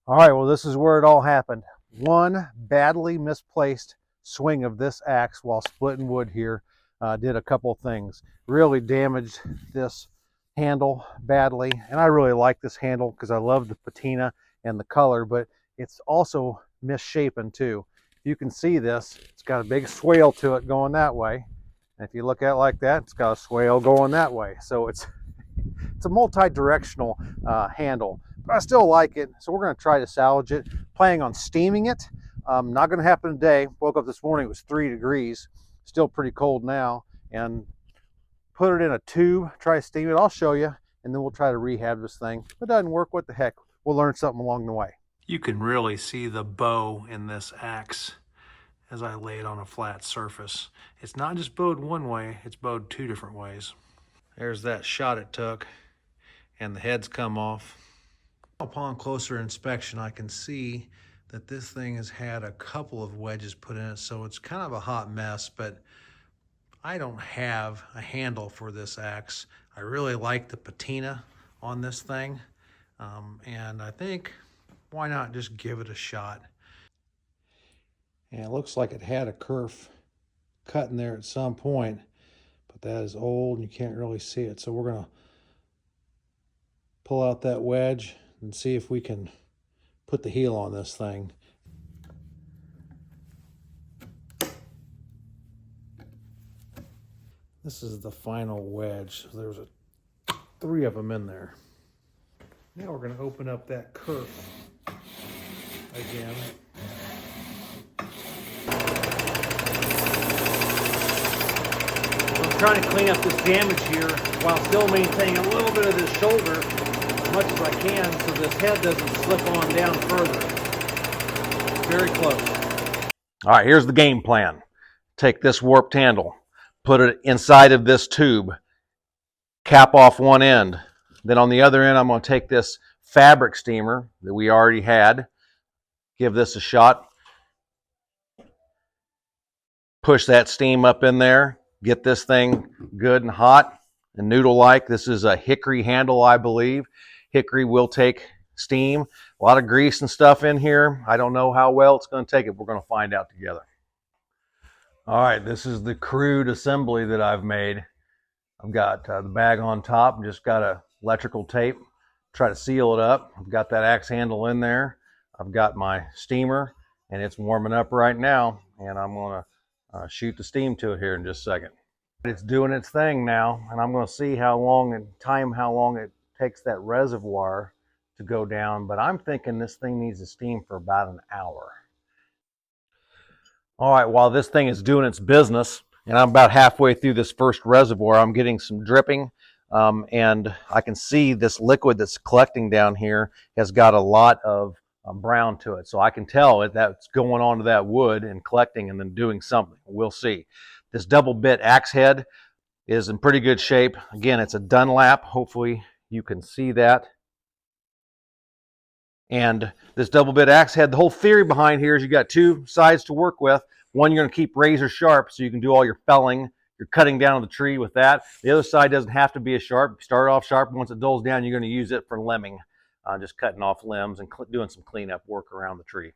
All right, well, this is where it all happened. One badly misplaced swing of this axe while splitting wood here did a couple of things. Really damaged this handle badly, and I really like this handle because I love the patina and the color, but it's also misshapen too. You can see this, it's got a big swale to it going that way. And if you look at it like that, it's got a swale going that way. So it's a multi-directional handle, but I still like it. So we're going to try to salvage it. Planning on steaming it. Not going to happen today. Woke up this morning, it was 3 degrees. Still pretty cold now. And put it in a tube, try to steam it. I'll show you, and then we'll try to rehab this thing. If it doesn't work, what the heck? We'll learn something along the way. You can really see the bow in this axe as I lay it on a flat surface. It's not just bowed one way, it's bowed 2 different ways. There's that shot it took, and the head's come off. Upon closer inspection, I can see that this thing has had a couple of wedges put in it, so it's kind of a hot mess, but I don't have a handle for this axe. I really like the patina on this thing, and I think, why not just give it a shot? And it looks like it had a kerf cut in there at some point, but that is old and you can't really see it. So we're gonna pull out that wedge and see if we can put the heel on this thing. This is the final wedge. So there's 3 of them in there. Now we're going to open up that kerf again. I'm trying to clean up this damage here while still maintaining a little bit of this shoulder as much as I can so this head doesn't slip on down further. Very close. All right, here's the game plan. Take this warped handle, put it inside of this tube, cap off one end. Then on the other end, I'm going to take this fabric steamer that we already had, give this a shot, push that steam up in there, get this thing good and hot and noodle-like. This is a hickory handle, I believe. Hickory will take steam. A lot of grease and stuff in here. I don't know how well it's going to take it. We're going to find out together. All right, this is the crude assembly that I've made. I've got the bag on top, just got a electrical tape, try to seal it up. I've got that axe handle in there. I've got my steamer, and it's warming up right now, and I'm going to shoot the steam to it here in just a second. It's doing its thing now, and I'm going to see how long it takes that reservoir to go down, but I'm thinking this thing needs to steam for about an hour. All right, while this thing is doing its business, and I'm about halfway through this first reservoir, I'm getting some dripping, and I can see this liquid that's collecting down here has got a lot of brown to it. So I can tell that's going onto that wood and collecting and then doing something. We'll see. This double bit axe head is in pretty good shape. Again, it's a Dunlap. Hopefully you can see that. And this double bit axe head, the whole theory behind here is you got 2 sides to work with. One you're going to keep razor sharp so you can do all your felling. You're cutting down the tree with that. The other side doesn't have to be as sharp. Start off sharp. Once it dulls down, you're going to use it for limbing, just cutting off limbs and doing some cleanup work around the tree.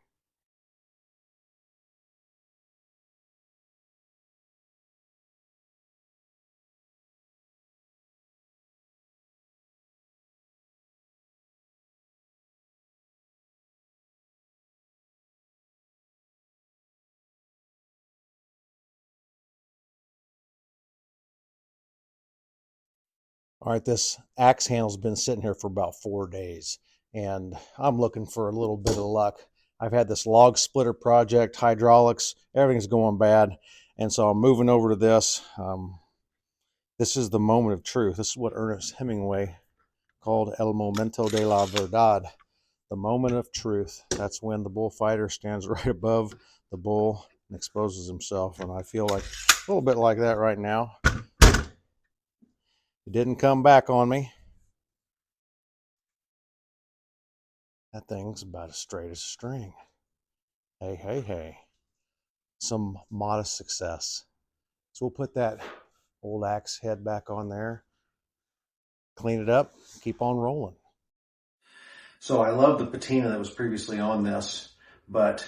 All right, this axe handle's been sitting here for about 4 days, and I'm looking for a little bit of luck. I've had this log splitter project, hydraulics, everything's going bad, and so I'm moving over to this. This is the moment of truth. This is what Ernest Hemingway called El Momento de la Verdad, the moment of truth. That's when the bullfighter stands right above the bull and exposes himself, and I feel like a little bit like that right now. It didn't come back on me. That thing's about as straight as a string. Hey, hey, hey. Some modest success. So we'll put that old axe head back on there, clean it up, keep on rolling. So I love the patina that was previously on this, but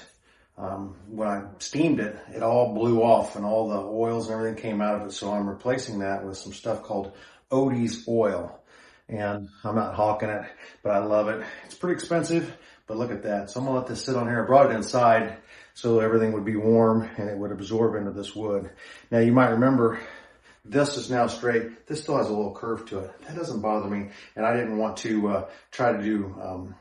when I steamed it, it all blew off and all the oils and everything came out of it. So I'm replacing that with some stuff called Odie's oil. And I'm not hawking it, but I love it. It's pretty expensive, but look at that. So I'm gonna let this sit on here. I brought it inside so everything would be warm and it would absorb into this wood. Now you might remember this is now straight. This still has a little curve to it. That doesn't bother me. And I didn't want to try to do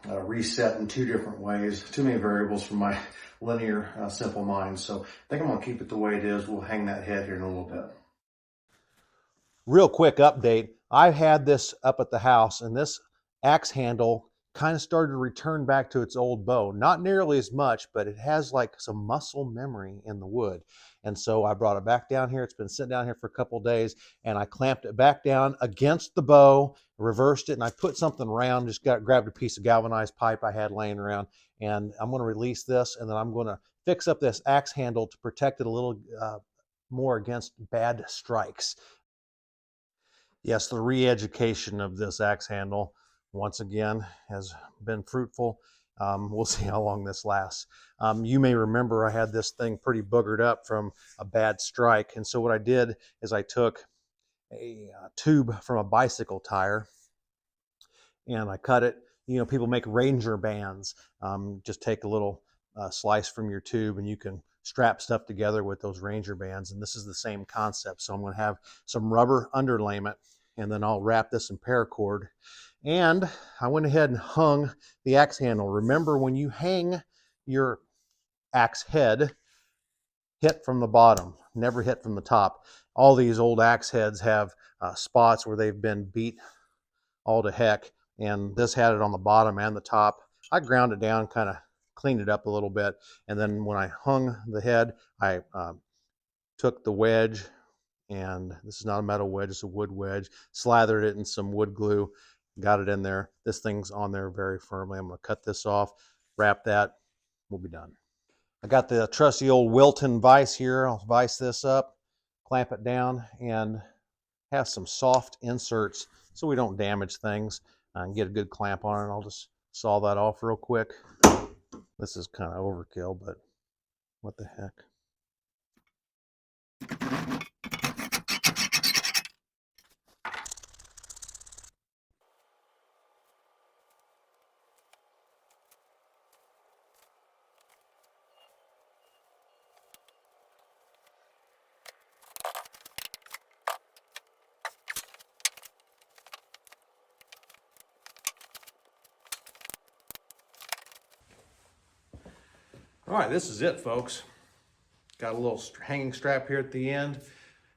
a reset in two different ways. Too many variables for my linear, simple mind. So I think I'm gonna keep it the way it is. We'll hang that head here in a little bit. Real quick update. I've had this up at the house and this axe handle kind of started to return back to its old bow. Not nearly as much, but it has like some muscle memory in the wood. And so I brought it back down here. It's been sitting down here for a couple of days and I clamped it back down against the bow, reversed it, and I put something around, just grabbed a piece of galvanized pipe I had laying around, and I'm gonna release this and then I'm gonna fix up this axe handle to protect it a little more against bad strikes. Yes, the re-education of this axe handle, once again, has been fruitful. We'll see how long this lasts. You may remember I had this thing pretty boogered up from a bad strike. And so what I did is I took a tube from a bicycle tire and I cut it. You know, people make Ranger bands. Just take a little slice from your tube and you can strap stuff together with those Ranger bands. And this is the same concept. So I'm going to have some rubber underlayment and then I'll wrap this in paracord. And I went ahead and hung the axe handle. Remember, when you hang your axe head, hit from the bottom, never hit from the top. All these old axe heads have spots where they've been beat all to heck, and this had it on the bottom and the top. I ground it down, kind of cleaned it up a little bit, and then when I hung the head, I took the wedge, and this is not a metal wedge, it's a wood wedge, slathered it in some wood glue, got it in there. This thing's on there very firmly. I'm going to cut this off, wrap that, we'll be done. I got the trusty old Wilton vise here. I'll vise this up, clamp it down, and have some soft inserts so we don't damage things and get a good clamp on it. I'll just saw that off real quick. This is kind of overkill, but what the heck. All right, this is it, folks. Got a little hanging strap here at the end,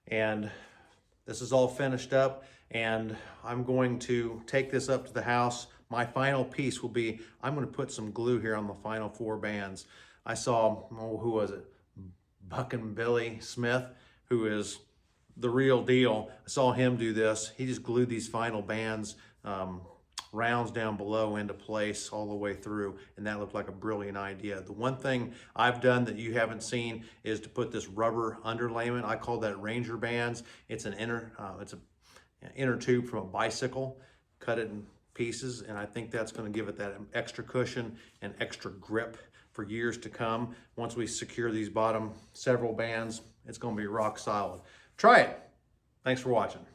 and this is all finished up, and I'm going to take this up to the house. My final piece will be, I'm going to put some glue here on the final 4 bands. I saw, who was it? Buckin' Billy Smith, who is the real deal. I saw him do this. He just glued these final bands, rounds down below into place all the way through, and that looked like a brilliant idea. The one thing I've done that you haven't seen is to put this rubber underlayment. I call that Ranger bands. It's an inner tube from a bicycle, cut it in pieces, and I think that's going to give it that extra cushion and extra grip for years to come. Once we secure these bottom several bands, it's going to be rock solid. Try it. Thanks for watching.